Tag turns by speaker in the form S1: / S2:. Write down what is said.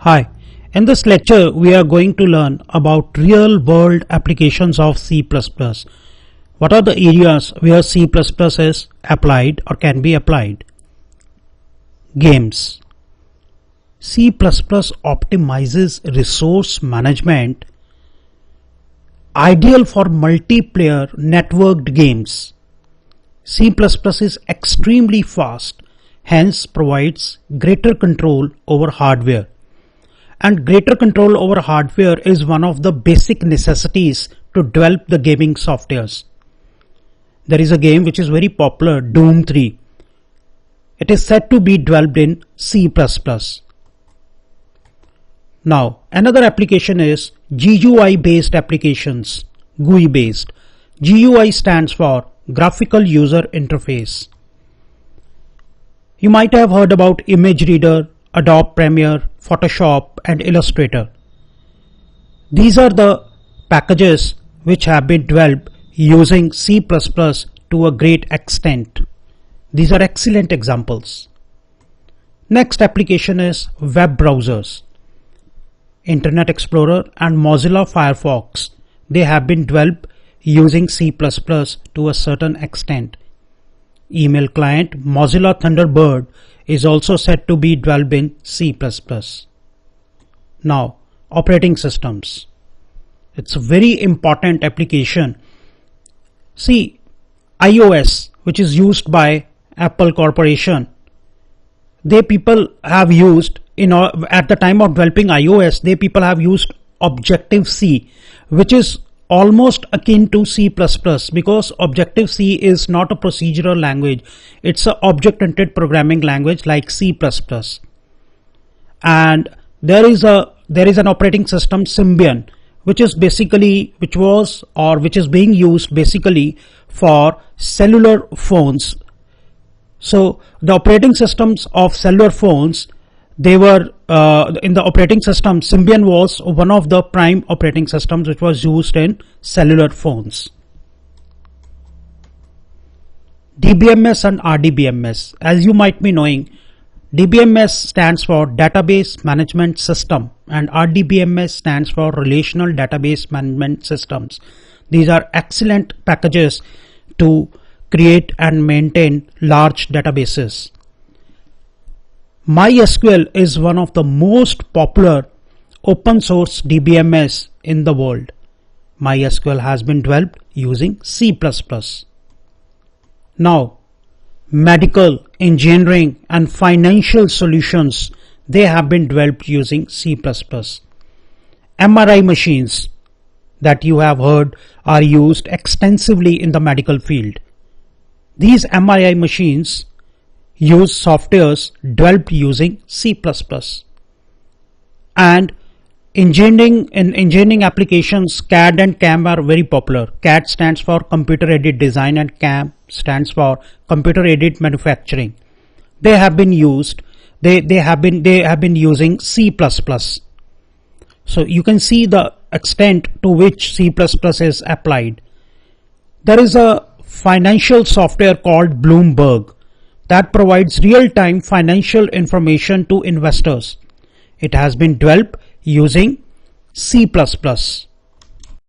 S1: Hi, in this lecture we are going to learn about real-world applications of C++. What are the areas where C++ is applied or can be applied? Games. C++ optimizes resource management, ideal for multiplayer networked games. C++ is extremely fast, hence provides greater control over hardware. And greater control over hardware is one of the basic necessities to develop the gaming softwares. There is a game which is very popular, Doom 3. It is said to be developed in C++. Now, another application is GUI based applications, GUI based. GUI stands for Graphical User Interface. You might have heard about Image Reader, Adobe Premiere, Photoshop and Illustrator. These are the packages which have been developed using C++ to a great extent. These are excellent examples. Next application is web browsers. Internet Explorer and Mozilla Firefox. They have been developed using C++ to a certain extent. Email client Mozilla Thunderbird is also said to be developed in C++. Now, operating systems. It's a very important application. See, iOS, which is used by Apple Corporation, people have used, at the time of developing iOS, people have used Objective-C, which is almost akin to C++ because Objective-C is not a procedural language. It's an object-oriented programming language like C++. And there is an operating system Symbian, which is being used basically for cellular phones. So the operating systems of cellular phones, they were in the operating system, Symbian was one of the prime operating systems which was used in cellular phones. DBMS and RDBMS. As you might be knowing, DBMS stands for Database Management System and RDBMS stands for Relational Database Management Systems. These are excellent packages to create and maintain large databases. MySQL is one of the most popular open source DBMS in the world. MySQL has been developed using C++. Now, medical, engineering and financial solutions, they have been developed using C++. MRI machines that you have heard are used extensively in the medical field. These MRI machines use softwares developed using C++. And in engineering applications, CAD and CAM are very popular. CAD stands for Computer Aided Design and CAM stands for Computer Aided Manufacturing. They have been used. They have been using C++. So you can see the extent to which C++ is applied. There is a financial software called Bloomberg that provides real-time financial information to investors. It has been developed using C++.